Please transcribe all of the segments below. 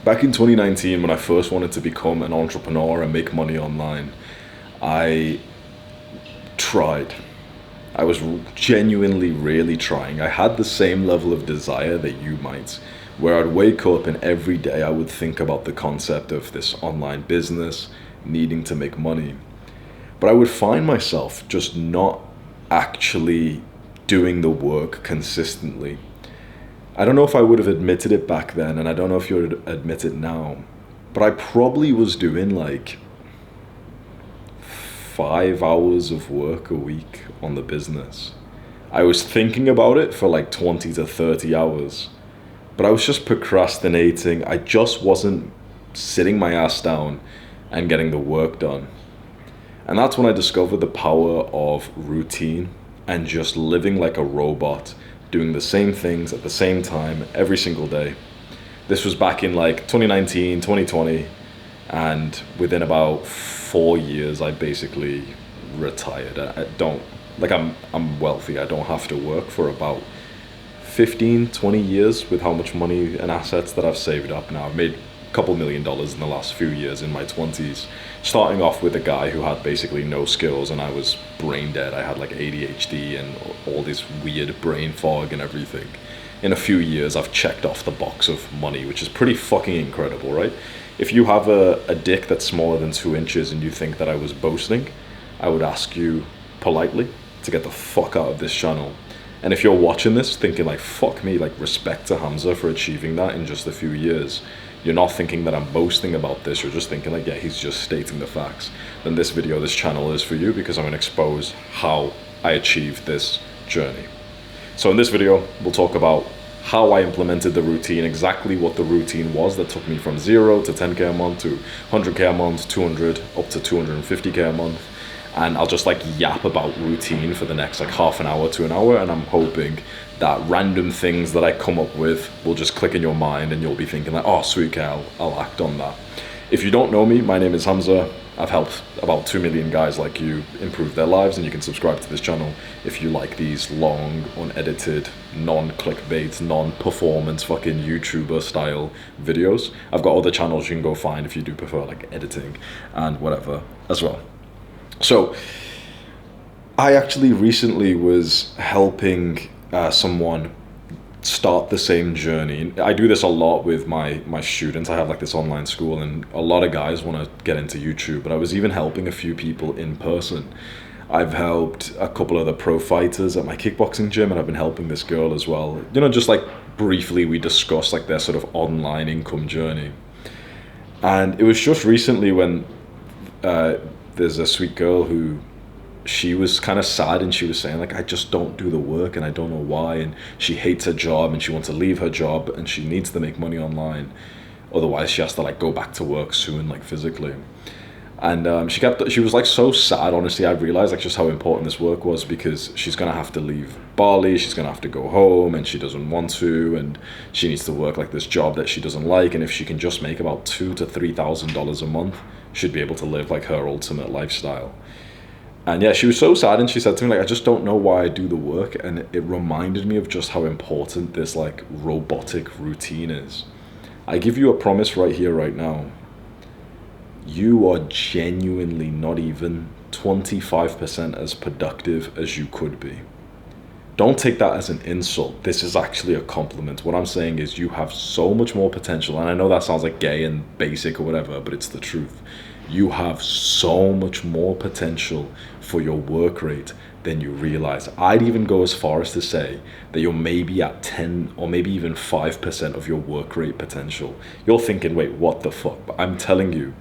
Back in 2019, when I first wanted to become an entrepreneur and make money online, I tried. I was genuinely really trying. I had the same level of desire that you might, where I'd wake up and every day I would think about the concept of this online business, needing to make money. But I would find myself just not actually doing the work consistently. I don't know if I would have admitted it back then, and I don't know if you would admit it now, but I probably was doing like 5 hours of work a week on the business. I was thinking about it for like 20 to 30 hours, but I was just procrastinating. I just wasn't sitting my ass down and getting the work done. And that's when I discovered the power of routine and just living like a robot, doing the same things at the same time every single day. This was back in like 2019, 2020, and within about 4 years, I basically retired. I don't, like I'm wealthy. I don't have to work for about 15, 20 years with how much money and assets that I've saved up now. I've made couple $1 million in the last few years in my 20s, starting off with a guy who had basically no skills, and I was brain dead. I had like ADHD and all this weird brain fog and everything. In a few years, I've checked off the box of money, which is pretty fucking incredible, right? If you have a dick that's smaller than 2 inches and you think that I was boasting, I would ask you politely to get the fuck out of this channel. And if you're watching this thinking like, fuck me, like respect to Hamza for achieving that in just a few years, you're not thinking that I'm boasting about this, you're just thinking like, yeah, he's just stating the facts, then this video, this channel is for you, because I'm going to expose how I achieved this journey. So in this video, we'll talk about how I implemented the routine, exactly what the routine was that took me from 0 to 10K a month to 100K a month, 200 up to 250K a month. And I'll just like yap about routine for the next like half an hour to an hour, and I'm hoping that random things that I come up with will just click in your mind and you'll be thinking like, oh sweet, okay, I'll act on that. If you don't know me, my name is Hamza. I've helped about 2 million guys like you improve their lives, and you can subscribe to this channel if you like these long, unedited, non-clickbait, non-performance fucking YouTuber style videos. I've got other channels you can go find if you do prefer like editing and whatever as well. So I actually recently was helping someone start the same journey. I do this a lot with my students. I have like this online school, and a lot of guys want to get into YouTube, but I was even helping a few people in person. I've helped a couple of the pro fighters at my kickboxing gym, and I've been helping this girl as well. You know, just like briefly we discussed like their sort of online income journey. And it was just recently when there's a sweet girl who, she was kind of sad, and she was saying like, I just don't do the work and I don't know why, and she hates her job and she wants to leave her job and she needs to make money online, otherwise she has to like go back to work soon, like physically. And she was like so sad. Honestly, I realized like just how important this work was, because she's gonna have to leave Bali, she's gonna have to go home, and she doesn't want to, and she needs to work like this job that she doesn't like, and if she can just make about $2,000 to $3,000 a month, she'd be able to live like her ultimate lifestyle. And yeah, she was so sad, and she said to me like, I just don't know why I do the work. And it reminded me of just how important this like robotic routine is. I give you a promise right here, right now. You are genuinely not even 25% as productive as you could be. Don't take that as an insult. This is actually a compliment. What I'm saying is you have so much more potential. And I know that sounds like gay and basic or whatever, but it's the truth. You have so much more potential for your work rate than you realize. I'd even go as far as to say that you're maybe at 10 or maybe even 5% of your work rate potential. You're thinking, wait, what the fuck? But I'm telling you,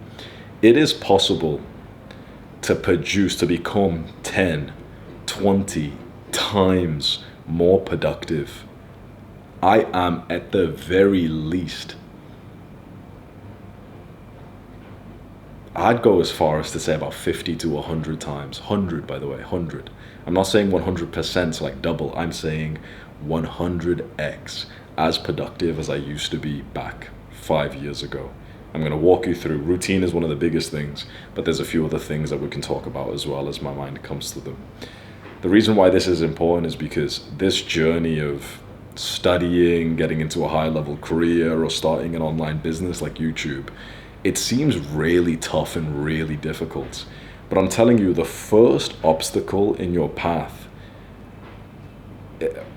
it is possible to produce, to become 10, 20 times more productive. I am at the very least, I'd go as far as to say about 50 to 100 times. 100, by the way, 100. I'm not saying 100%, so like double. I'm saying 100x as productive as I used to be back 5 years ago. I'm going to walk you through. Routine is one of the biggest things, but there's a few other things that we can talk about as well as my mind comes to them. The reason why this is important is because this journey of studying, getting into a high level career, or starting an online business like YouTube, it seems really tough and really difficult. But I'm telling you, the first obstacle in your path,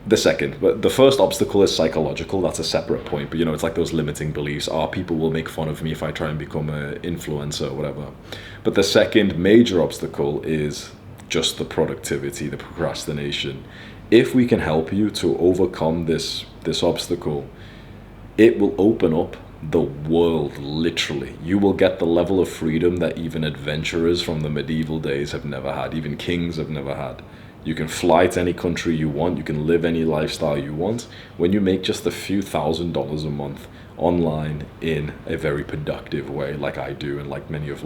the second, but the first obstacle is psychological. That's a separate point. But it's like those limiting beliefs. People will make fun of me if I try and become an influencer or whatever. But the second major obstacle is just the productivity, the procrastination. If we can help you to overcome this obstacle, it will open up the world, literally. You will get the level of freedom that even adventurers from the medieval days have never had, even kings have never had. You can fly to any country you want, you can live any lifestyle you want when you make just a few $1,000s a month online in a very productive way, like I do and like many of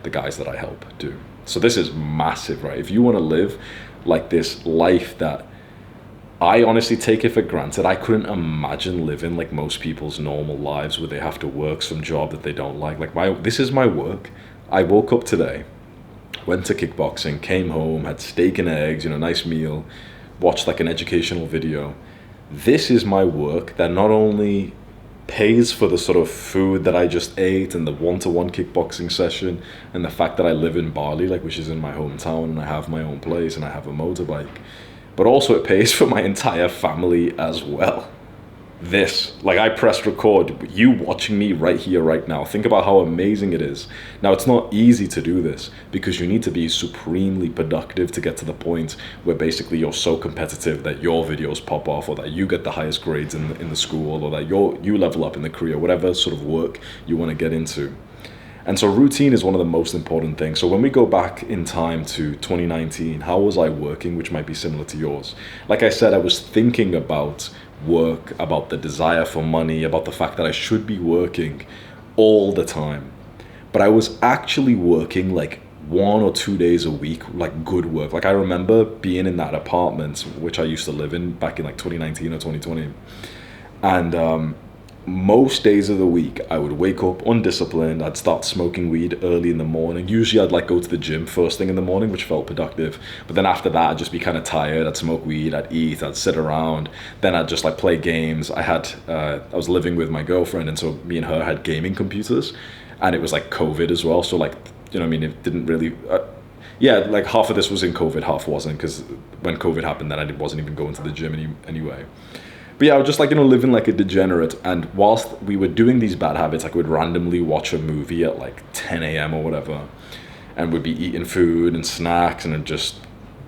the guys that I help do. So this is massive, right? If you want to live like this life that I honestly take it for granted. I couldn't imagine living like most people's normal lives where they have to work some job that they don't like. This is my work. I woke up today, went to kickboxing, came home, had steak and eggs, nice meal, watched like an educational video. This is my work that not only pays for the sort of food that I just ate and the one-to-one kickboxing session and the fact that I live in Bali, which is in my hometown, and I have my own place and I have a motorbike, but also it pays for my entire family as well. I pressed record, you watching me right here, right now. Think about how amazing it is. Now, it's not easy to do this because you need to be supremely productive to get to the point where basically you're so competitive that your videos pop off, or that you get the highest grades in the school, or that you level up in the career, whatever sort of work you want to get into. And so routine is one of the most important things. So when we go back in time to 2019, how was I working, which might be similar to yours? Like I said, I was thinking about work, about the desire for money, about the fact that I should be working all the time. But I was actually working 1 or 2 days a week, good work. I remember being in that apartment, which I used to live in back in 2019 or 2020. And most days of the week, I would wake up undisciplined. I'd start smoking weed early in the morning. Usually I'd go to the gym first thing in the morning, which felt productive. But then after that, I'd just be kind of tired. I'd smoke weed, I'd eat, I'd sit around. Then I'd just play games. I was living with my girlfriend, and so me and her had gaming computers. And it was COVID as well. So it didn't really... half of this was in COVID, half wasn't, because when COVID happened, then I wasn't even going to the gym anyway. But yeah, I was just living like a degenerate. And whilst we were doing these bad habits, I would randomly watch a movie at 10 a.m. or whatever, and would be eating food and snacks and just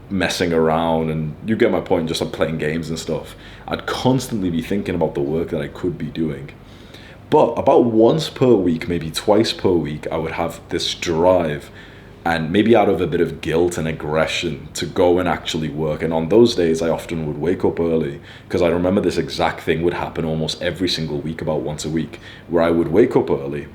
messing around. And you get my point, just playing games and stuff. I'd constantly be thinking about the work that I could be doing. But about once per week, maybe twice per week, I would have this drive, and maybe out of a bit of guilt and aggression, to go and actually work. And on those days, I often would wake up early, because I remember this exact thing would happen almost every single week, about once a week, where I would wake up early.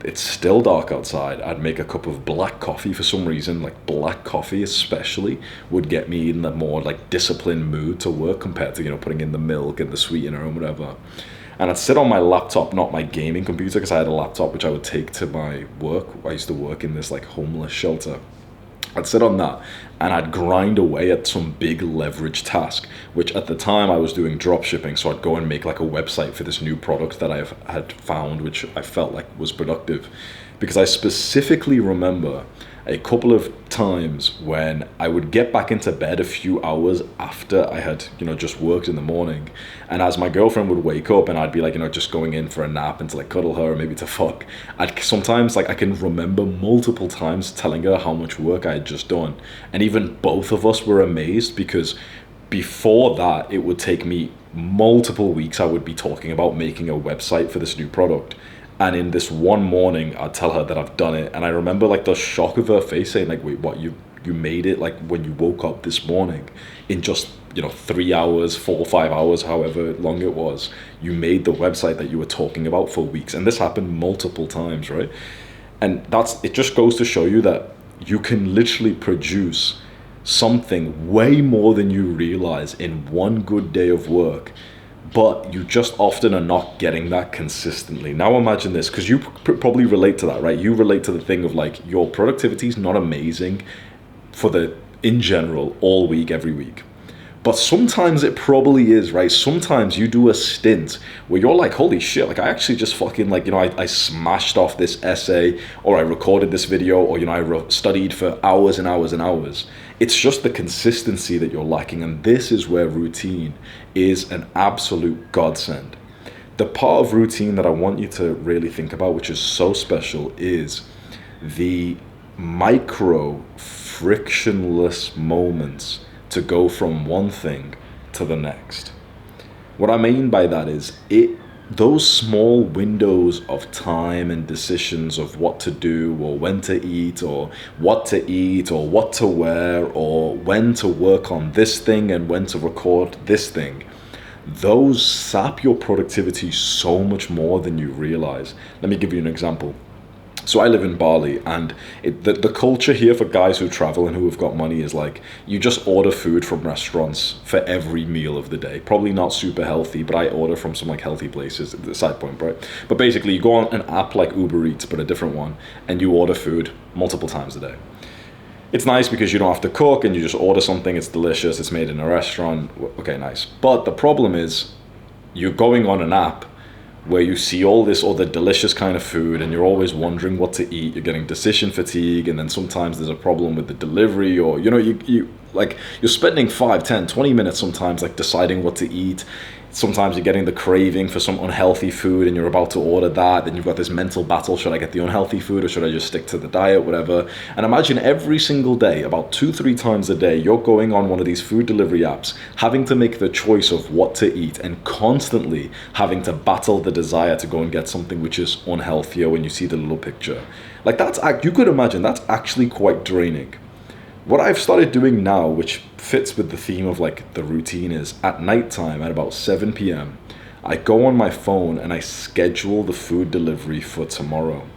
It's still dark outside. I'd make a cup of black coffee for some reason. Black coffee especially would get me in the more disciplined mood to work, compared to putting in the milk and the sweetener and whatever. And I'd sit on my laptop, not my gaming computer, because I had a laptop which I would take to my work. I used to work in this homeless shelter. I'd sit on that and I'd grind away at some big leverage task, which at the time I was doing drop shipping. So I'd go and make a website for this new product that I had found, which I felt was productive. Because I specifically remember a couple of times when I would get back into bed a few hours after I had, just worked in the morning. And as my girlfriend would wake up and I'd be just going in for a nap and to cuddle her, or maybe to fuck, I'd sometimes I can remember multiple times telling her how much work I had just done. And even both of us were amazed, because before that, it would take me multiple weeks. I would be talking about making a website for this new product. And in this one morning, I'd tell her that I've done it. And I remember the shock of her face, saying wait, what, you made it when you woke up this morning in just 3 hours, 4 or 5 hours, however long it was. You made the website that you were talking about for weeks. And this happened multiple times, right? And it just goes to show you that you can literally produce something way more than you realize in one good day of work. But you just often are not getting that consistently. Now imagine this, because you probably relate to that, right? You relate to the thing of your productivity is not amazing in general all week, every week. But sometimes it probably is, right? Sometimes you do a stint where you're like, holy shit, like I actually just fucking like, I smashed off this essay, or I recorded this video, or, studied for hours and hours and hours. It's just the consistency that you're lacking. And this is where routine is an absolute godsend. The part of routine that I want you to really think about, which is so special, is the micro frictionless moments to go from one thing to the next. What I mean by that is those small windows of time and decisions of what to do, or when to eat, or what to wear, or when to work on this thing and when to record this thing, those sap your productivity so much more than you realize. Let me give you an example. So I live in Bali, and the culture here for guys who travel and who have got money is like, you just order food from restaurants for every meal of the day. Probably not super healthy, but I order from some like healthy places, the side point, right? But basically you go on an app like Uber Eats, but a different one, and you order food multiple times a day. It's nice because you don't have to cook and you just order something, it's delicious, it's made in a restaurant. Okay, nice. But the problem is you're going on an app where you see all this other delicious kind of food and you're always wondering what to eat. You're getting decision fatigue, and then sometimes there's a problem with the delivery, or you're spending 5, 10, 20 minutes sometimes like deciding what to eat. Sometimes you're getting the craving for some unhealthy food and you're about to order that. Then you've got this mental battle. Should I get the unhealthy food, or should I just stick to the diet, whatever? And imagine every single day, about 2-3 times a day, you're going on one of these food delivery apps, having to make the choice of what to eat, and constantly having to battle the desire to go and get something which is unhealthier when you see the little picture. Like you could imagine that's actually quite draining. What I've started doing now, which fits with the theme of like the routine, is at nighttime at about 7 p.m. I go on my phone and I schedule the food delivery for tomorrow.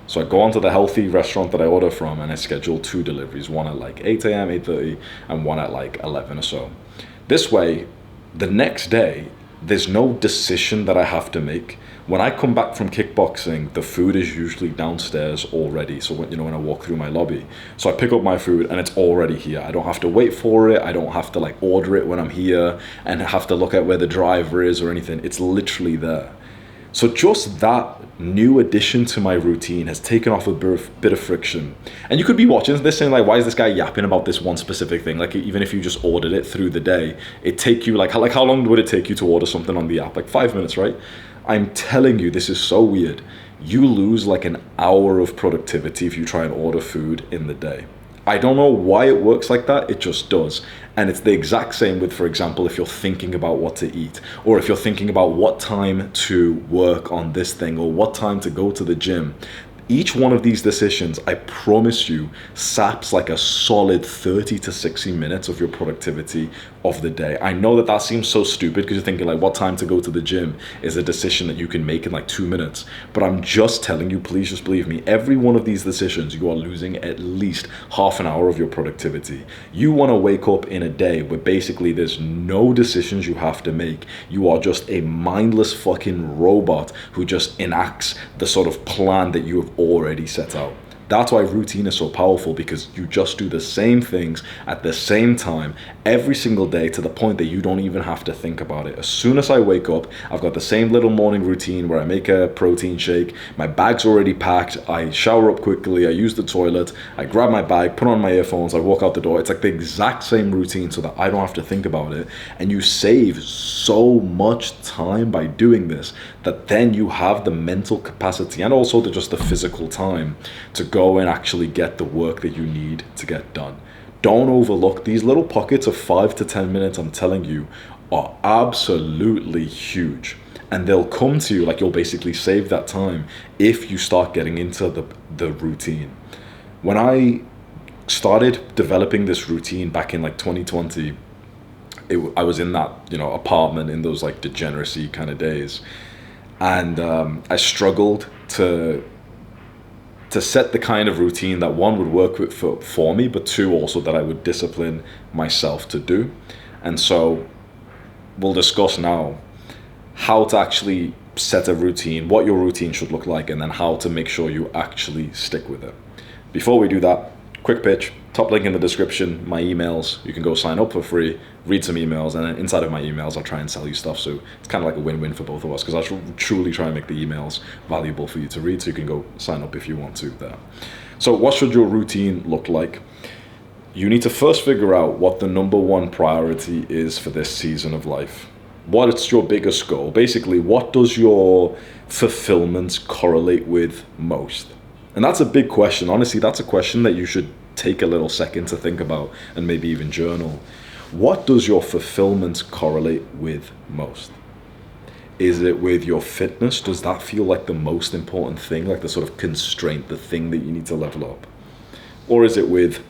So I go onto the healthy restaurant that I order from and I schedule 2 deliveries, one at like 8 a.m., 8:30, and one at like 11 or so. This way, the next day, there's no decision that I have to make. When I come back from kickboxing, the food is usually downstairs already. So when I walk through my lobby, so I pick up my food and it's already here. I don't have to wait for it. I don't have to like order it when I'm here and have to look at where the driver is or anything. It's literally there. So just that new addition to my routine has taken off a bit of friction. And you could be watching this saying like, why is this guy yapping about this one specific thing? Like, even if you just ordered it through the day, it take you how long would it take you to order something on the app? Like 5 minutes, right? I'm telling you, this is so weird. You lose like an hour of productivity if you try and order food in the day. I don't know why it works like that, it just does. And it's the exact same with, for example, if you're thinking about what to eat, or if you're thinking about what time to work on this thing, or what time to go to the gym. Each one of these decisions, I promise you, saps like a solid 30 to 60 minutes of your productivity of the day. I know that seems so stupid because you're thinking like what time to go to the gym is a decision that you can make in like 2 minutes. But I'm just telling you, please just believe me, every one of these decisions, you are losing at least half an hour of your productivity. You want to wake up in a day where basically there's no decisions you have to make. You are just a mindless fucking robot who just enacts the sort of plan that you have already set out. That's why routine is so powerful, because you just do the same things at the same time every single day to the point that you don't even have to think about it. As soon as I wake up, I've got the same little morning routine where I make a protein shake, my bag's already packed, I shower up quickly, I use the toilet, I grab my bag, put on my earphones, I walk out the door. It's like the exact same routine so that I don't have to think about it. And you save so much time by doing this that then you have the mental capacity and also just the physical time to go and actually get the work that you need to get done. Don't overlook these little pockets of 5 to 10 minutes. I'm telling you, are absolutely huge, and they'll come to you. Like, you'll basically save that time if you start getting into the routine. When I started developing this routine back in like 2020, I was in that apartment in those like degeneracy kind of days, and I struggled to set the kind of routine that, one, would work for me, but two, also that I would discipline myself to do. And so we'll discuss now how to actually set a routine, what your routine should look like, and then how to make sure you actually stick with it. Before we do that, quick pitch. Top link in the description, my emails. You can go sign up for free, read some emails, and then inside of my emails, I'll try and sell you stuff. So it's kind of like a win-win for both of us, because I'll truly try and make the emails valuable for you to read. So you can go sign up if you want to there. So what should your routine look like? You need to first figure out what the number one priority is for this season of life. What's your biggest goal? Basically, what does your fulfillment correlate with most? And that's a big question. Honestly, that's a question that you should take a little second to think about and maybe even journal. What does your fulfillment correlate with most? Is it with your fitness? Does that feel like the most important thing, like the sort of constraint, the thing that you need to level up? Or is it with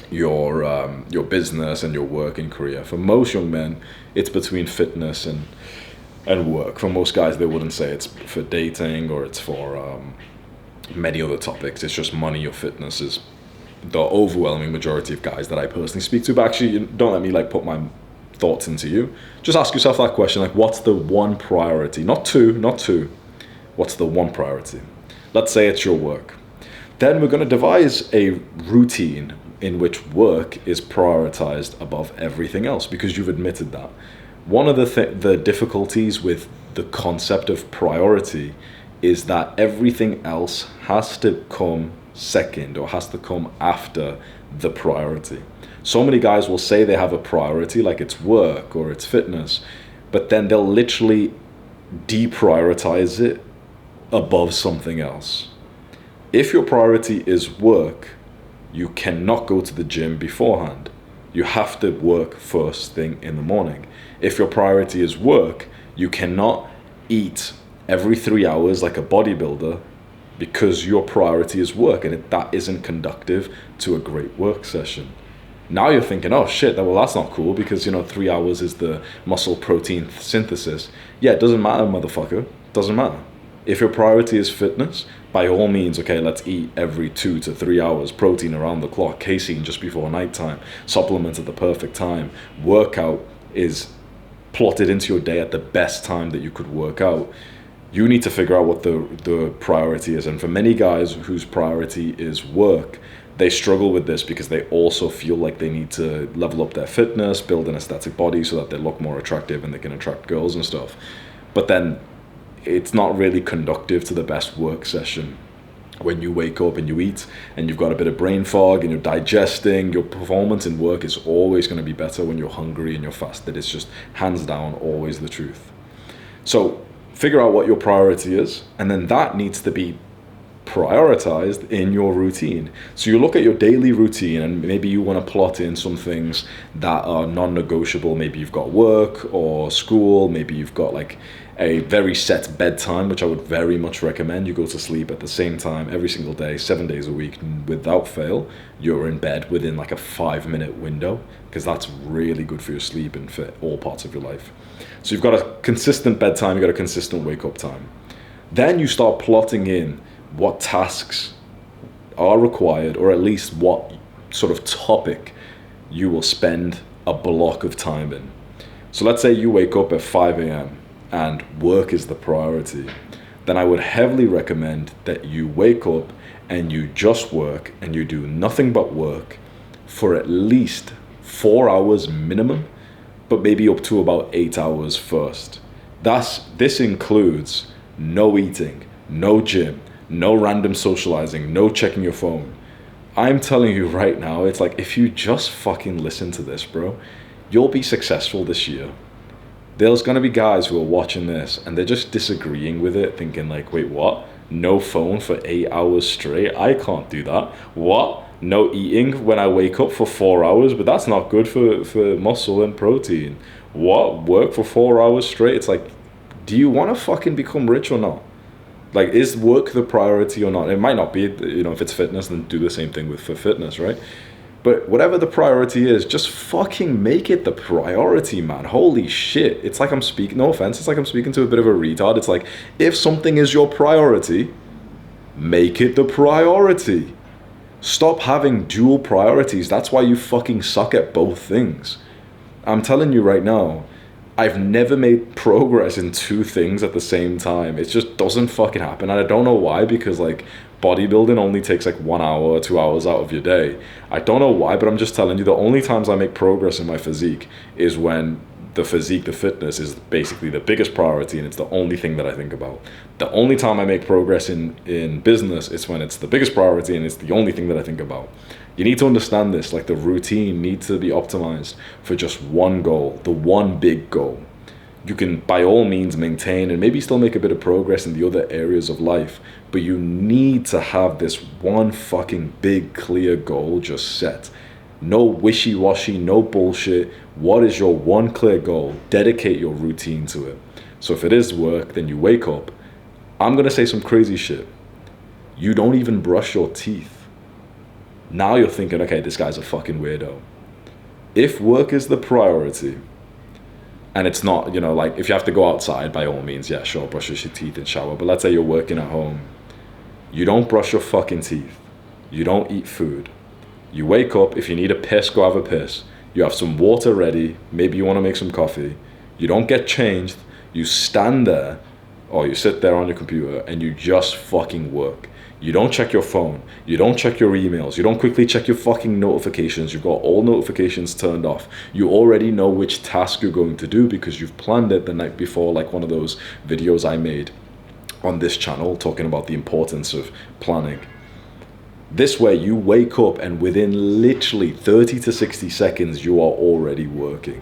your business and your work and career? For most young men, it's between fitness and work. For most guys, they wouldn't say it's for dating or it's for many other topics. It's just money or fitness is the overwhelming majority of guys that I personally speak to. But actually, don't let me like put my thoughts into you. Just ask yourself that question, like, what's the one priority? Not two. What's the one priority? Let's say it's your work. Then we're going to devise a routine in which work is prioritized above everything else, because you've admitted that. One of the difficulties with the concept of priority is that everything else has to come second or has to come after the priority. So many guys will say they have a priority, like it's work or it's fitness, but then they'll literally deprioritize it above something else. If your priority is work, you cannot go to the gym beforehand. You have to work first thing in the morning. If your priority is work, you cannot eat every 3 hours like a bodybuilder, because your priority is work, and that isn't conductive to a great work session. Now you're thinking, oh shit, well that's not cool, because 3 hours is the muscle protein synthesis. Yeah, it doesn't matter, motherfucker. Doesn't matter. If your priority is fitness, by all means, okay, let's eat every 2 to 3 hours, protein around the clock, casein just before nighttime, supplements at the perfect time. Workout is plotted into your day at the best time that you could work out. You need to figure out what the priority is. And for many guys whose priority is work, they struggle with this because they also feel like they need to level up their fitness, build an aesthetic body so that they look more attractive and they can attract girls and stuff. But then it's not really conductive to the best work session. When you wake up and you eat and you've got a bit of brain fog and you're digesting, your performance in work is always going to be better when you're hungry and you're fasted. It's just hands down always the truth. So figure out what your priority is, and then that needs to be prioritized in your routine. So you look at your daily routine, and maybe you want to plot in some things that are non-negotiable. Maybe you've got work or school, maybe you've got like a very set bedtime, which I would very much recommend. You go to sleep at the same time every single day, 7 days a week, without fail. You're in bed within like a 5-minute window, because that's really good for your sleep and for all parts of your life. So you've got a consistent bedtime, you've got a consistent wake up time. Then you start plotting in what tasks are required, or at least what sort of topic you will spend a block of time in. So let's say you wake up at 5 a.m. and work is the priority. Then I would heavily recommend that you wake up and you just work and you do nothing but work for at least 4 hours minimum, but maybe up to about 8 hours first. This includes no eating, no gym, no random socializing, no checking your phone. I'm telling you right now, it's like, if you just fucking listen to this, bro, you'll be successful this year. There's gonna be guys who are watching this and they're just disagreeing with it, thinking like, wait, what? No phone for 8 hours straight? I can't do that. What? No eating when I wake up for 4 hours? But that's not good for muscle and protein. What? Work for 4 hours straight? It's like, do you want to fucking become rich or not? Like, is work the priority or not? It might not be, if it's fitness, then do the same thing for fitness, right? But whatever the priority is, just fucking make it the priority, man. Holy shit. It's like I'm speaking, no offense, it's like I'm speaking to a bit of a retard. It's like, if something is your priority, make it the priority. Stop having dual priorities. That's why you fucking suck at both things. I'm telling you right now, I've never made progress in two things at the same time. It just doesn't fucking happen. And I don't know why, because like bodybuilding only takes like 1 hour or 2 hours out of your day. I don't know why, but I'm just telling you, the only times I make progress in my physique is when the physique, the fitness is basically the biggest priority, and it's the only thing that I think about. The only time I make progress in business is when it's the biggest priority and it's the only thing that I think about. You need to understand this, like the routine needs to be optimized for just one goal, the one big goal. You can by all means maintain and maybe still make a bit of progress in the other areas of life, but you need to have this one fucking big clear goal just set. No wishy-washy, no bullshit. What is your one clear goal? Dedicate your routine to it. So if it is work, then you wake up. I'm gonna say some crazy shit. You don't even brush your teeth. Now you're thinking, okay, this guy's a fucking weirdo. If work is the priority, and it's not, you know, like if you have to go outside, by all means, yeah, sure, brush your teeth and shower. But let's say you're working at home. You don't brush your fucking teeth. You don't eat food. You wake up, if you need a piss, go have a piss. You have some water ready, maybe you want to make some coffee. You don't get changed. You stand there, or you sit there on your computer, and you just fucking work. You don't check your phone. You don't check your emails. You don't quickly check your fucking notifications. You've got all notifications turned off. You already know which task you're going to do because you've planned it the night before, like one of those videos I made on this channel talking about the importance of planning. This way you wake up and within literally 30 to 60 seconds, you are already working.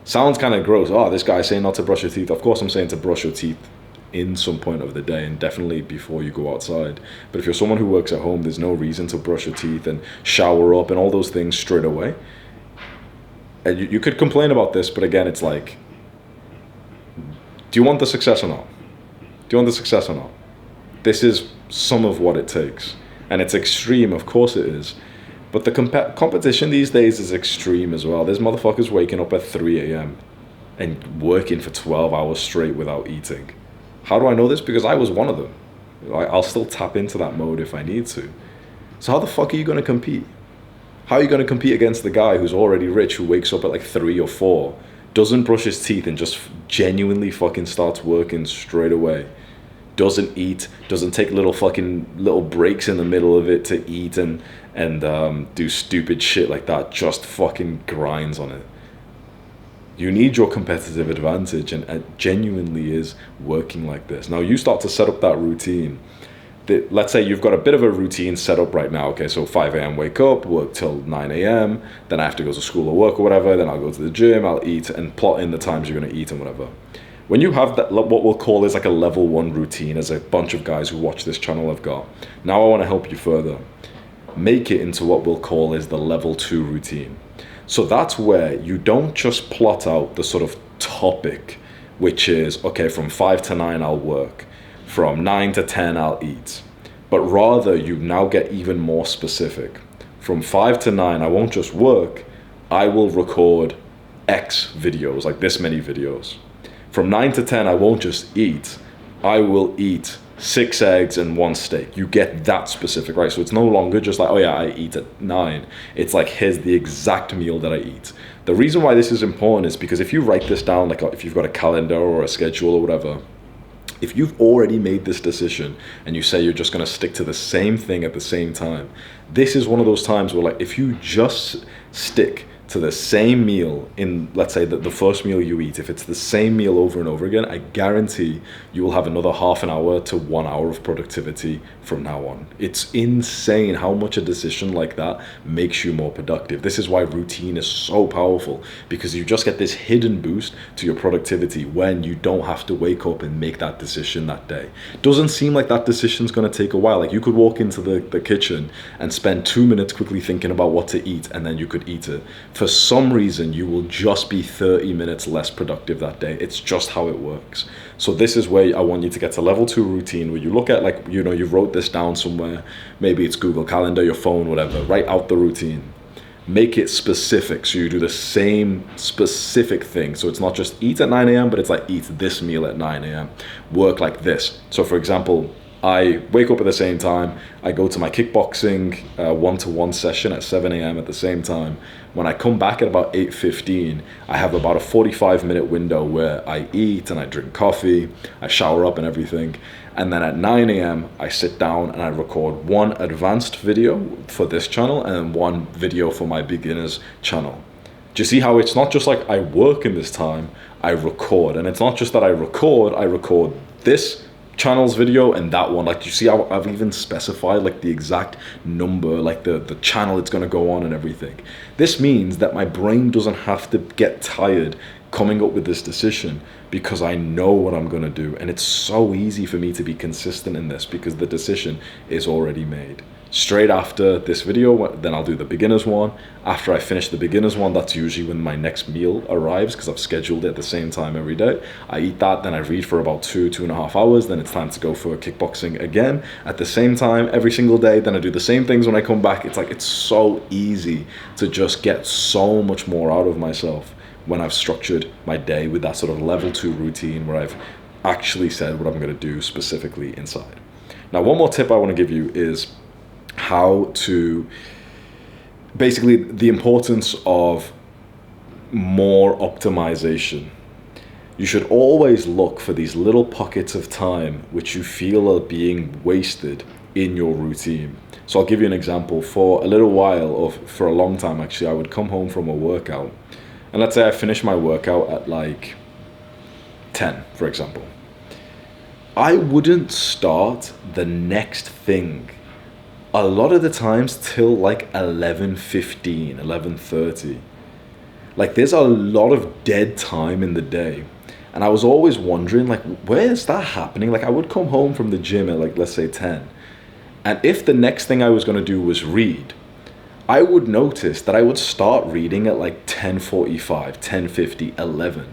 Sounds kind of gross. Oh, this guy's saying not to brush your teeth. Of course I'm saying to brush your teeth in some point of the day and definitely before you go outside. But if you're someone who works at home, there's no reason to brush your teeth and shower up and all those things straight away. And you could complain about this, but again, it's like, do you want the success or not? Do you want the success or not? This is some of what it takes. And it's extreme, of course it is. But the competition these days is extreme as well. There's motherfuckers waking up at 3 a.m. and working for 12 hours straight without eating. How do I know this? Because I was one of them. I'll still tap into that mode if I need to. So how the fuck are you going to compete? How are you going to compete against the guy who's already rich, who wakes up at like 3 or 4, doesn't brush his teeth and just genuinely fucking starts working straight away? Doesn't eat, doesn't take little breaks in the middle of it to eat and do stupid shit like that, just fucking grinds on it. You need your competitive advantage, and it genuinely is working like this. Now you start to set up that routine. Let's say you've got a bit of a routine set up right now. Okay, so 5 a.m. wake up, work till 9 a.m. Then I have to go to school or work or whatever. Then I'll go to the gym, I'll eat and plot in the times you're going to eat and whatever. When you have that, what we'll call is like a level 1 routine, as a bunch of guys who watch this channel have got. Now I want to help you further. Make it into what we'll call is the level 2 routine. So that's where you don't just plot out the sort of topic, which is, okay, from 5 to 9 I'll work, from 9 to 10 I'll eat, but rather you now get even more specific. From 5 to 9 I won't just work, I will record X videos, like this many videos. From 9 to 10 I won't just eat, I will eat 6 eggs and 1 steak. You get that specific, right? So it's no longer just like, oh yeah, I eat at 9. It's like, here's the exact meal that I eat. The reason why this is important is because if you write this down, like if you've got a calendar or a schedule or whatever, if you've already made this decision and you say you're just going to stick to the same thing at the same time, this is one of those times where, like, if you just stick to the same meal in, let's say, the first meal you eat, if it's the same meal over and over again, I guarantee you will have another half an hour to 1 hour of productivity from now on. It's insane how much a decision like that makes you more productive. This is why routine is so powerful, because you just get this hidden boost to your productivity when you don't have to wake up and make that decision that day. Doesn't seem like that decision's going to take a while. Like, you could walk into the kitchen and spend 2 minutes quickly thinking about what to eat, and then you could eat it. For some reason, you will just be 30 minutes less productive that day. It's just how it works. So this is where I want you to get to level 2 routine, where you look at, like, you know, you wrote this down somewhere. Maybe it's Google Calendar, your phone, whatever. Write out the routine. Make it specific, so you do the same specific thing. So it's not just eat at 9 a.m., but it's like eat this meal at 9 a.m. Work like this. So for example, I wake up at the same time. I go to my kickboxing one-to-one session at 7 a.m. at the same time. When I come back at about 8:15, I have about a 45-minute window where I eat and I drink coffee, I shower up and everything. And then at 9 a.m., I sit down and I record one advanced video for this channel and one video for my beginners channel. Do you see how it's not just like I work in this time, I record. And it's not just that I record this channel's video and that one. Like, do you see how I've even specified like the exact number, like the channel it's going to go on and everything. This means that my brain doesn't have to get tired coming up with this decision because I know what I'm going to do. And it's so easy for me to be consistent in this because the decision is already made. Straight after this video, then I'll do the beginners one. After I finish the beginners one, that's usually when my next meal arrives because I've scheduled it at the same time every day. I eat that, then I read for about 2.5 hours. Then it's time to go for kickboxing again at the same time every single day. Then I do the same things when I come back. It's like, it's so easy to just get so much more out of myself when I've structured my day with that sort of level 2 routine where I've actually said what I'm going to do specifically inside. Now, one more tip I want to give you is how to basically the importance of more optimization. You should always look for these little pockets of time which you feel are being wasted in your routine. So I'll give you an example. For a little while, or for a long time actually, I would come home from a workout and let's say I finish my workout at like 10, for example. I wouldn't start the next thing a lot of the times till like 11:15, 11:30. Like, there's a lot of dead time in the day. And I was always wondering, like, where's that happening? Like, I would come home from the gym at like, let's say 10. And if the next thing I was going to do was read, I would notice that I would start reading at like 10:45, 10:50, 11.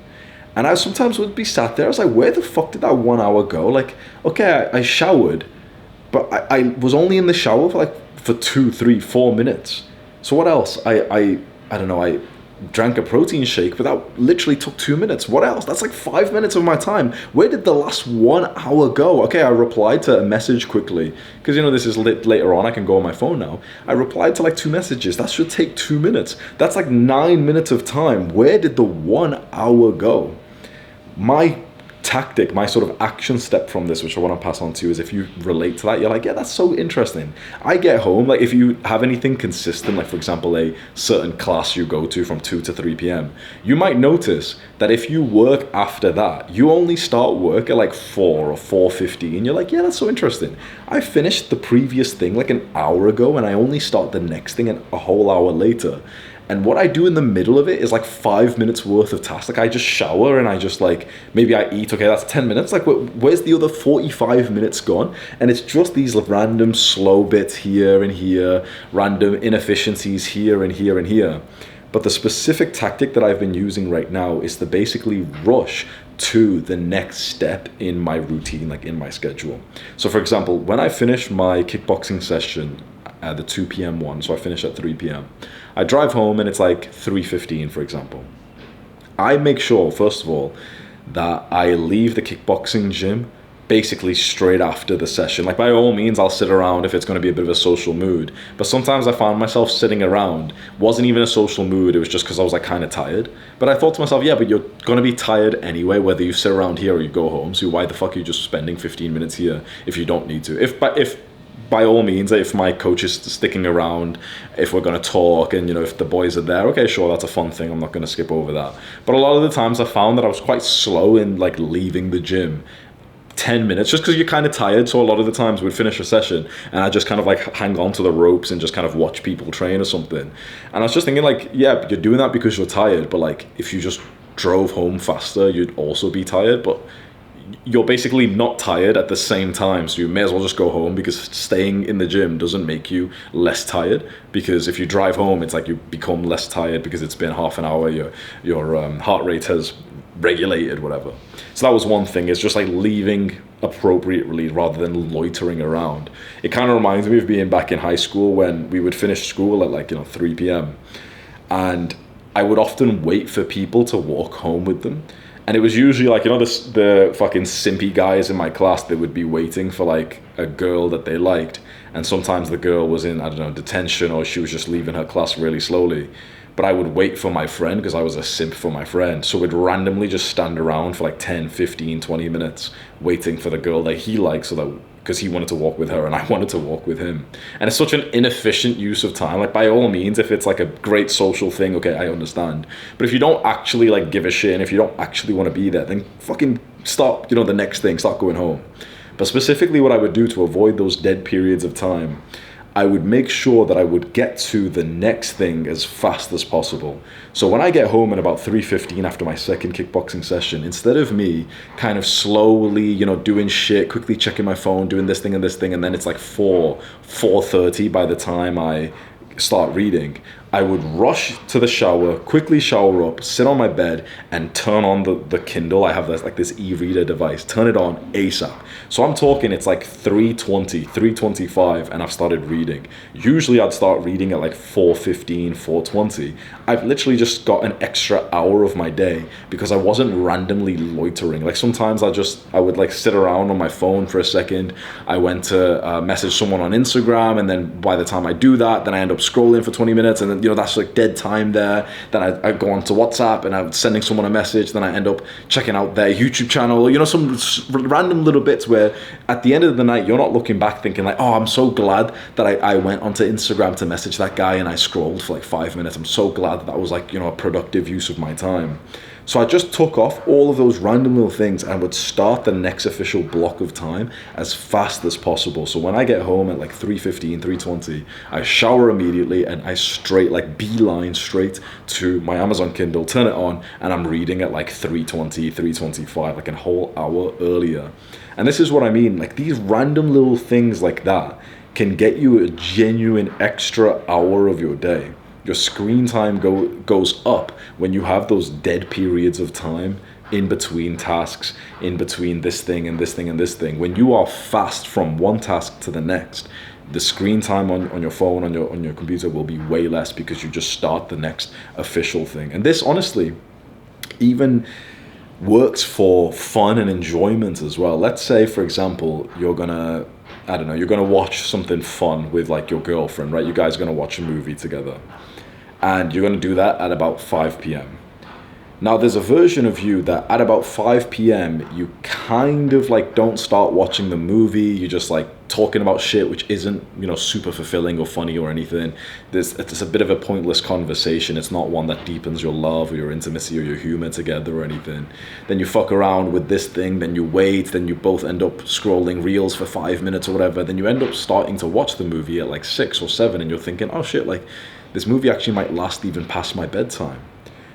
And I sometimes would be sat there. I was like, where the fuck did that 1 hour go? Like, okay, I showered, but I was only in the shower for 2, 3, 4 minutes. So what else? I don't know, I drank a protein shake, but that literally took 2 minutes. What else? That's like 5 minutes of my time. Where did the last 1 hour go? Okay, I replied to a message quickly, because this is later on, I can go on my phone now. I replied to like 2 messages. That should take 2 minutes. That's like 9 minutes of time. Where did the 1 hour go? My tactic, my sort of action step from this, which I want to pass on to you, is if you relate to that, you're like, yeah, that's so interesting. I get home, like if you have anything consistent, like for example, a certain class you go to from 2 to 3 p.m., you might notice that if you work after that, you only start work at like 4 or 4:15. You're like, yeah, that's so interesting. I finished the previous thing like an hour ago and I only start the next thing a whole hour later. And what I do in the middle of it is like 5 minutes worth of tasks. Like I just shower and I just like, maybe I eat, okay, that's 10 minutes. Like where's the other 45 minutes gone? And it's just these random slow bits here and here, random inefficiencies here and here and here. But the specific tactic that I've been using right now is to basically rush to the next step in my routine, like in my schedule. So for example, when I finish my kickboxing session at the 2 p.m. one, so I finish at 3 p.m. I drive home and it's like 3:15, for example. I make sure, first of all, that I leave the kickboxing gym basically straight after the session. Like by all means, I'll sit around if it's going to be a bit of a social mood. But sometimes I found myself sitting around, wasn't even a social mood. It was just because I was like kind of tired. But I thought to myself, yeah, but you're going to be tired anyway, whether you sit around here or you go home. So why the fuck are you just spending 15 minutes here if you don't need to? If by all means, if my coach is sticking around, if we're going to talk and, if the boys are there, okay, sure, that's a fun thing. I'm not going to skip over that. But a lot of the times I found that I was quite slow in like leaving the gym 10 minutes just because you're kind of tired. So a lot of the times we'd finish a session and I just kind of like hang on to the ropes and just kind of watch people train or something. And I was just thinking like, yeah, you're doing that because you're tired. But like if you just drove home faster, you'd also be tired. But you're basically not tired at the same time, so you may as well just go home, because staying in the gym doesn't make you less tired. Because if you drive home, it's like you become less tired because it's been half an hour, your heart rate has regulated, whatever. So that was one thing, it's just like leaving appropriately rather than loitering around. It kind of reminds me of being back in high school when we would finish school at like 3 p.m. and I would often wait for people to walk home with them. And it was usually like, you know, the fucking simpy guys in my class that would be waiting for like a girl that they liked. And sometimes the girl was in, I don't know, detention, or she was just leaving her class really slowly. But I would wait for my friend because I was a simp for my friend. So we'd randomly just stand around for like 10, 15, 20 minutes waiting for the girl that he liked, so that because he wanted to walk with her and I wanted to walk with him. And it's such an inefficient use of time. Like, by all means, if it's like a great social thing, okay, I understand. But if you don't actually like give a shit, and if you don't actually want to be there, then fucking stop, you know, the next thing, start going home. But specifically what I would do to avoid those dead periods of time, I would make sure that I would get to the next thing as fast as possible. So when I get home at about 3:15 after my second kickboxing session, instead of me kind of slowly, you know, doing shit, quickly checking my phone, doing this thing, and then it's like 4:30 by the time I start reading, I would rush to the shower, quickly shower up, sit on my bed, and turn on the Kindle. I have this e-reader device. Turn it on ASAP. So I'm talking, it's like 3:20, 3:25, and I've started reading. Usually I'd start reading at like 4:15, 4:20. I've literally just got an extra hour of my day because I wasn't randomly loitering. Like sometimes I would like sit around on my phone for a second. I went to message someone on Instagram, and then by the time I do that, then I end up scrolling for 20 minutes, and then, you know, that's like dead time there. Then I go on to WhatsApp and I'm sending someone a message. Then I end up checking out their YouTube channel, you know, some random little bits where at the end of the night, you're not looking back thinking like, oh, I'm so glad that I went onto Instagram to message that guy and I scrolled for like 5 minutes. I'm so glad that was like, you know, a productive use of my time. So I just took off all of those random little things and would start the next official block of time as fast as possible. So when I get home at like 3:15, 3:20, I shower immediately and I like beeline straight to my Amazon Kindle, turn it on, and I'm reading at like 3:20, 3:25, like a whole hour earlier. And this is what I mean, like these random little things like that can get you a genuine extra hour of your day. Your screen time goes up when you have those dead periods of time in between tasks, in between this thing and this thing and this thing. When you are fast from one task to the next, the screen time on your phone, on your computer will be way less because you just start the next official thing. And this honestly even works for fun and enjoyment as well. Let's say, for example, you're gonna watch something fun with like your girlfriend, right? You guys are gonna watch a movie together. And you're going to do that at about 5 p.m. Now, there's a version of you that at about 5 p.m., you kind of like don't start watching the movie. You're just like talking about shit, which isn't, you know, super fulfilling or funny or anything. It's a bit of a pointless conversation. It's not one that deepens your love or your intimacy or your humor together or anything. Then you fuck around with this thing, then you wait, then you both end up scrolling reels for 5 minutes or whatever. Then you end up starting to watch the movie at like 6 or 7, and you're thinking, oh shit, like this movie actually might last even past my bedtime.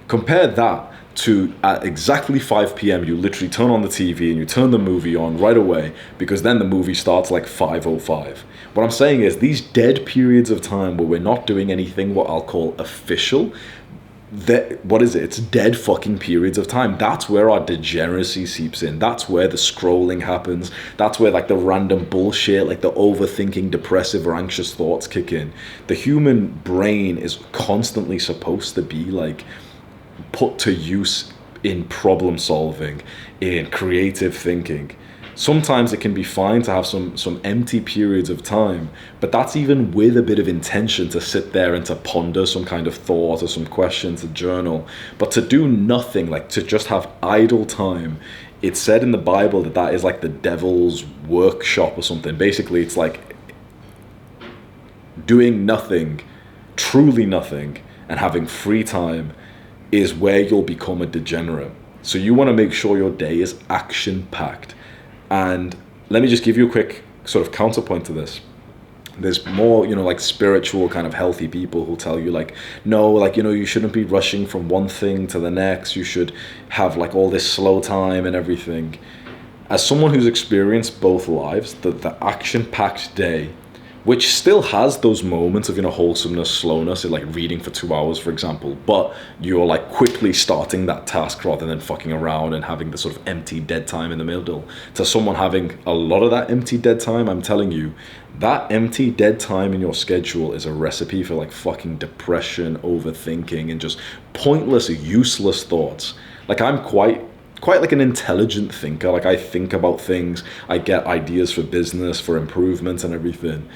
Compare that to at exactly 5 p.m. you literally turn on the TV and you turn the movie on right away, because then the movie starts like 5:05. What I'm saying is these dead periods of time where we're not doing anything what I'll call official, it's dead fucking periods of time. That's where our degeneracy seeps in. That's where the scrolling happens. That's where like the random bullshit, like the overthinking, depressive or anxious thoughts kick in. The human brain is constantly supposed to be like put to use in problem solving, in creative thinking. Sometimes it can be fine to have some empty periods of time, but that's even with a bit of intention to sit there and to ponder some kind of thought or some question, to journal. But to do nothing, like to just have idle time, it's said in the Bible that is like the devil's workshop or something. Basically, it's like doing nothing, truly nothing, and having free time is where you'll become a degenerate. So you want to make sure your day is action-packed. And let me just give you a quick sort of counterpoint to this. There's more, you know, like spiritual kind of healthy people who tell you like, no, like, you know, you shouldn't be rushing from one thing to the next. You should have like all this slow time and everything. As someone who's experienced both lives, the action-packed day, which still has those moments of, you know, wholesomeness, slowness, like reading for 2 hours, for example, but you're like quickly starting that task rather than fucking around and having the sort of empty dead time in the middle. To someone having a lot of that empty dead time, I'm telling you, that empty dead time in your schedule is a recipe for like fucking depression, overthinking, and just pointless, useless thoughts. Like I'm quite quite like an intelligent thinker. Like I think about things, I get ideas for business, for improvements and everything.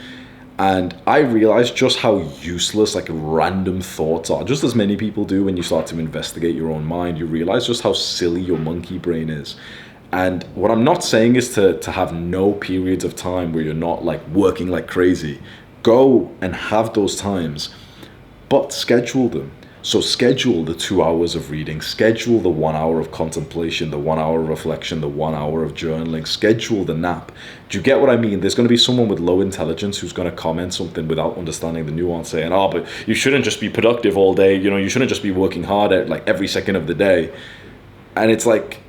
And I realized just how useless like random thoughts are. Just as many people do when you start to investigate your own mind, you realize just how silly your monkey brain is. And what I'm not saying is to have no periods of time where you're not like working like crazy. Go and have those times, but schedule them. So schedule the 2 hours of reading, schedule the 1 hour of contemplation, the 1 hour of reflection, the 1 hour of journaling, schedule the nap. Do you get what I mean? There's going to be someone with low intelligence who's going to comment something without understanding the nuance, saying, oh, but you shouldn't just be productive all day. You know, you shouldn't just be working hard at like every second of the day. And it's like,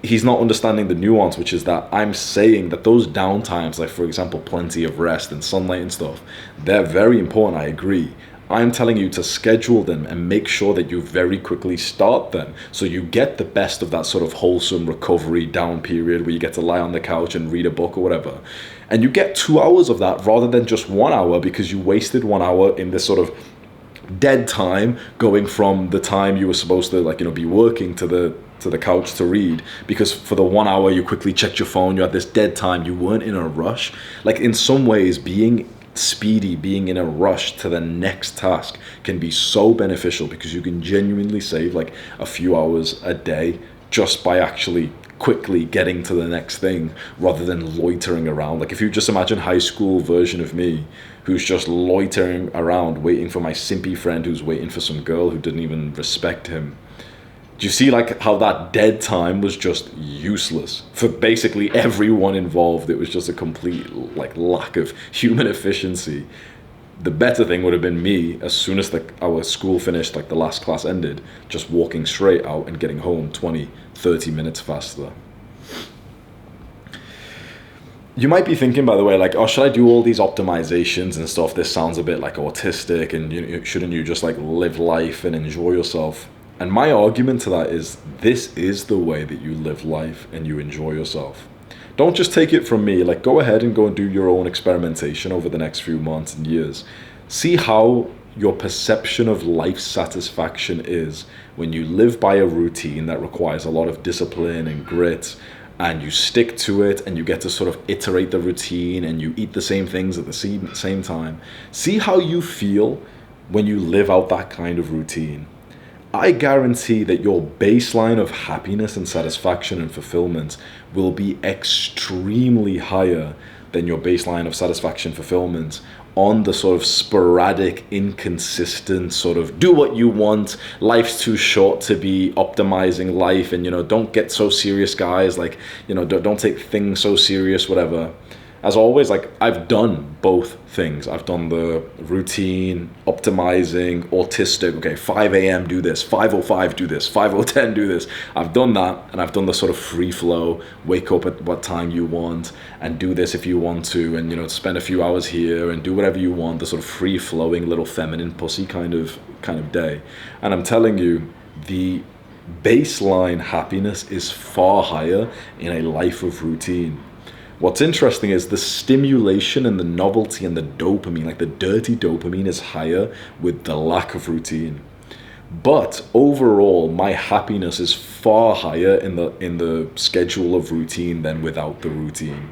he's not understanding the nuance, which is that I'm saying that those downtimes, like for example, plenty of rest and sunlight and stuff, they're very important. I agree. I'm telling you to schedule them and make sure that you very quickly start them so you get the best of that sort of wholesome recovery down period where you get to lie on the couch and read a book or whatever. And you get 2 hours of that rather than just 1 hour, because you wasted 1 hour in this sort of dead time going from the time you were supposed to be working to the couch to read, because for the 1 hour you quickly checked your phone, you had this dead time, you weren't in a rush. Like in some ways, being speedy, being in a rush to the next task can be so beneficial, because you can genuinely save like a few hours a day just by actually quickly getting to the next thing rather than loitering around. Like if you just imagine high school version of me who's just loitering around waiting for my simpy friend who's waiting for some girl who didn't even respect him. Do you see like how that dead time was just useless for basically everyone involved? It was just a complete like lack of human efficiency. The better thing would have been me, as soon as our school finished, like the last class ended, just walking straight out and getting home 20, 30 minutes faster. You might be thinking, by the way, like, oh, should I do all these optimizations and stuff? This sounds a bit like autistic, and shouldn't you just like live life and enjoy yourself? And my argument to that is, this is the way that you live life and you enjoy yourself. Don't just take it from me. Like, go ahead and go and do your own experimentation over the next few months and years. See how your perception of life satisfaction is when you live by a routine that requires a lot of discipline and grit, and you stick to it and you get to sort of iterate the routine and you eat the same things at the same time. See how you feel when you live out that kind of routine. I guarantee that your baseline of happiness and satisfaction and fulfillment will be extremely higher than your baseline of satisfaction fulfillment on the sort of sporadic, inconsistent sort of do what you want, life's too short to be optimizing life, and don't get so serious, guys, like don't take things so serious, whatever. As always, like, I've done both things. I've done the routine, optimizing, autistic, okay, 5 a.m. do this, 5:05 do this, 5:10 do this. I've done that, and I've done the sort of free flow, wake up at what time you want, and do this if you want to, and spend a few hours here, and do whatever you want, the sort of free-flowing little feminine pussy kind of day. And I'm telling you, the baseline happiness is far higher in a life of routine. What's interesting is the stimulation and the novelty and the dopamine, like the dirty dopamine, is higher with the lack of routine. But overall, my happiness is far higher in the schedule of routine than without the routine.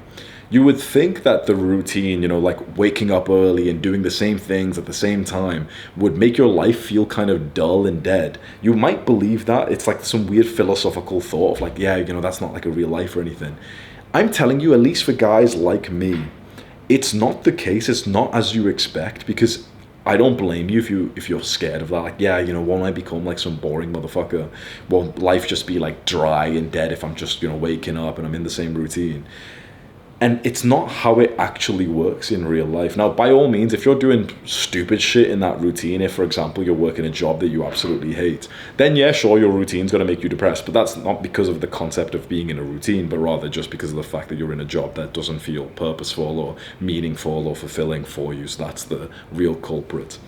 You would think that the routine, like waking up early and doing the same things at the same time, would make your life feel kind of dull and dead. You might believe that. It's like some weird philosophical thought of like, yeah, that's not like a real life or anything. I'm telling you, at least for guys like me, it's not the case. It's not as you expect, because I don't blame you if you're scared of that. Like, yeah, won't I become like some boring motherfucker? Won't life just be like dry and dead if I'm just, waking up and I'm in the same routine? And it's not how it actually works in real life. Now, by all means, if you're doing stupid shit in that routine, if, for example, you're working a job that you absolutely hate, then yeah, sure, your routine's going to make you depressed. But that's not because of the concept of being in a routine, but rather just because of the fact that you're in a job that doesn't feel purposeful or meaningful or fulfilling for you. So that's the real culprit.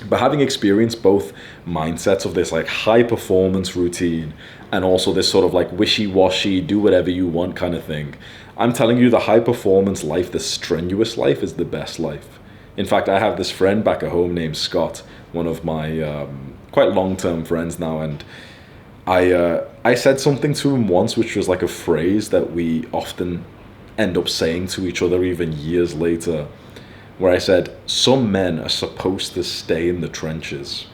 But having experienced both mindsets of this like high performance routine and also this sort of like wishy-washy, do whatever you want kind of thing, I'm telling you, the high performance life, the strenuous life, is the best life. In fact, I have this friend back at home named Scott, one of my quite long-term friends now, and I said something to him once, which was like a phrase that we often end up saying to each other even years later, where I said, some men are supposed to stay in the trenches.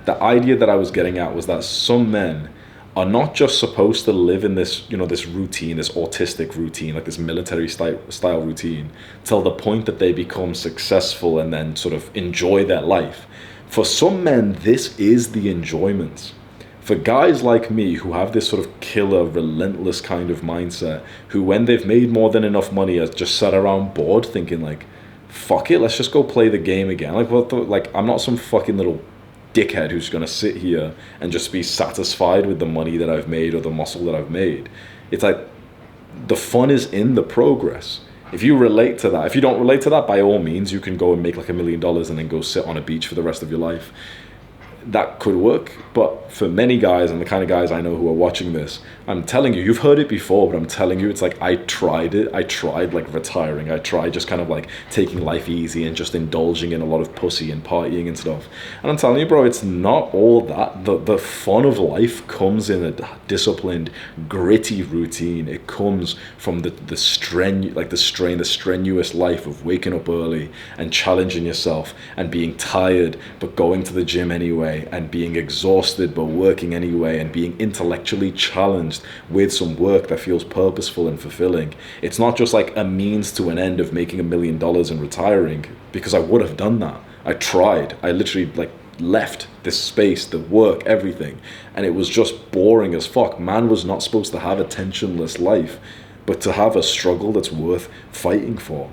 The idea that I was getting at was that some men are not just supposed to live in this, this routine, this autistic routine, like this military style routine, till the point that they become successful and then sort of enjoy their life. For some men, this is the enjoyment. For guys like me who have this sort of killer, relentless kind of mindset, who when they've made more than enough money have just sat around bored thinking like, fuck it, let's just go play the game again. Like I'm not some fucking little dickhead who's going to sit here and just be satisfied with the money that I've made or the muscle that I've made. It's like the fun is in the progress. If you relate to that, if you don't relate to that, by all means, you can go and make like $1 million and then go sit on a beach for the rest of your life. That could work, but for many guys, and the kind of guys I know who are watching this, I'm telling you, you've heard it before, but I'm telling you, it's like I tried it. I tried like retiring. I tried just kind of like taking life easy and just indulging in a lot of pussy and partying and stuff. And I'm telling you, bro, it's not all that. The fun of life comes in a disciplined, gritty routine. It comes from the strenuous life of waking up early and challenging yourself and being tired but going to the gym anyway, and being exhausted but working anyway, and being intellectually challenged with some work that feels purposeful and fulfilling. It's not just like a means to an end of making $1 million and retiring, because I would have done that. I tried. I literally like left this space, the work, everything, and it was just boring as fuck. Man was not supposed to have a tensionless life, but to have a struggle that's worth fighting for.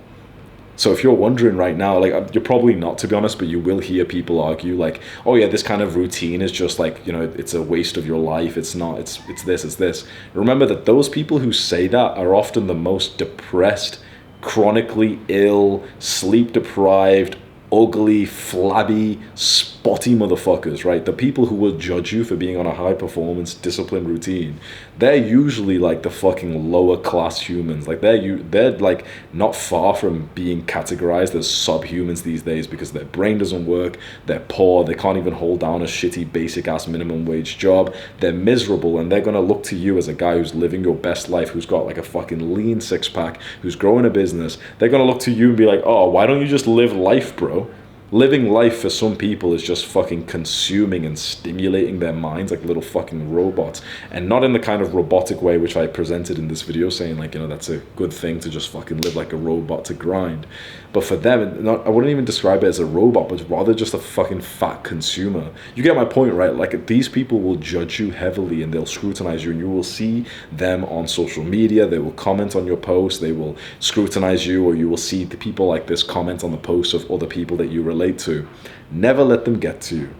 So if you're wondering right now, like you're probably not, to be honest, but you will hear people argue like, oh yeah, this kind of routine is just like, it's a waste of your life. It's not, it's this. Remember that those people who say that are often the most depressed, chronically ill, sleep deprived, ugly, flabby, spotty motherfuckers, right? The people who will judge you for being on a high performance, disciplined routine, they're usually like the fucking lower class humans. Like they're like not far from being categorized as subhumans these days, because their brain doesn't work, they're poor, they can't even hold down a shitty basic ass minimum wage job, they're miserable, and they're gonna look to you as a guy who's living your best life, who's got like a fucking lean six pack, who's growing a business. They're gonna look to you and be like, oh, why don't you just live life, bro? Living life for some people is just fucking consuming and stimulating their minds like little fucking robots, and not in the kind of robotic way which I presented in this video, saying like, that's a good thing to just fucking live like a robot to grind. But for them, I wouldn't even describe it as a robot, but rather just a fucking fat consumer. You get my point, right? Like these people will judge you heavily and they'll scrutinize you, and you will see them on social media. They will comment on your post, they will scrutinize you, or you will see the people like this comment on the posts of other people that you relate to. Never let them get to you.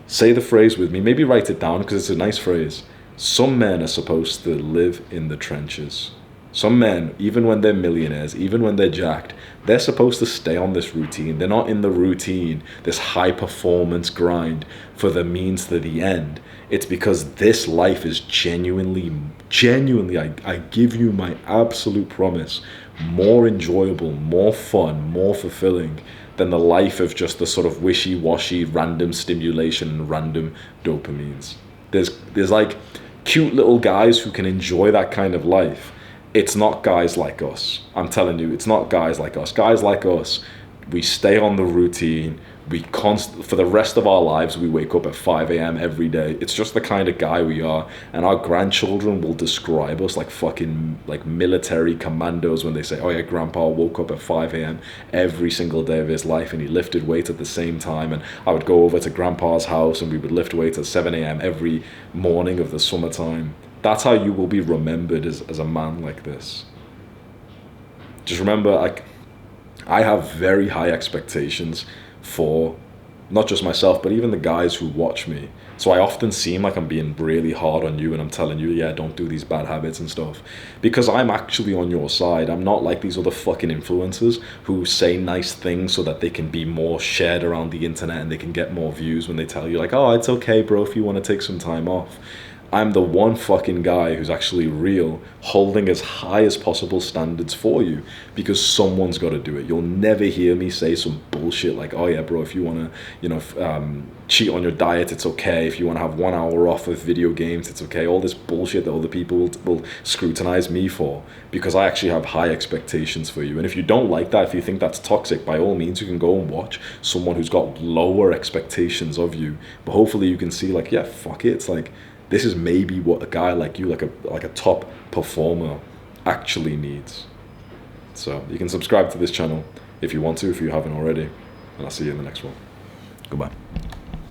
Say the phrase with me, maybe write it down because it's a nice phrase. Some men are supposed to live in the trenches. Some men, even when they're millionaires, even when they're jacked, they're supposed to stay on this routine. They're not in the routine, this high performance grind for the means to the end. It's because this life is genuinely, I give you my absolute promise, more enjoyable, more fun, more fulfilling than the life of just the sort of wishy-washy random stimulation and random dopamines. There's like cute little guys who can enjoy that kind of life. It's not guys like us. I'm telling you, it's not guys like us. Guys like us, we stay on the routine. For the rest of our lives, we wake up at 5 a.m. every day. It's just the kind of guy we are. And our grandchildren will describe us like fucking like military commandos when they say, oh yeah, grandpa woke up at 5 a.m. every single day of his life and he lifted weights at the same time. And I would go over to grandpa's house and we would lift weights at 7 a.m. every morning of the summertime. That's how you will be remembered as a man like this. Just remember, like, I have very high expectations for not just myself, but even the guys who watch me. So I often seem like I'm being really hard on you and I'm telling you, yeah, don't do these bad habits and stuff. Because I'm actually on your side. I'm not like these other fucking influencers who say nice things so that they can be more shared around the internet and they can get more views when they tell you like, oh, it's okay, bro, if you want to take some time off. I'm the one fucking guy who's actually real, holding as high as possible standards for you, because someone's got to do it. You'll never hear me say some bullshit like, oh yeah, bro, if you want to, cheat on your diet, it's okay. If you want to have 1 hour off of video games, it's okay. All this bullshit that other people will scrutinize me for, because I actually have high expectations for you. And if you don't like that, if you think that's toxic, by all means, you can go and watch someone who's got lower expectations of you. But hopefully you can see like, yeah, fuck it. It's like, this is maybe what a guy like you, like a top performer, actually needs. So you can subscribe to this channel if you want to, if you haven't already, and I'll see you in the next one. Goodbye.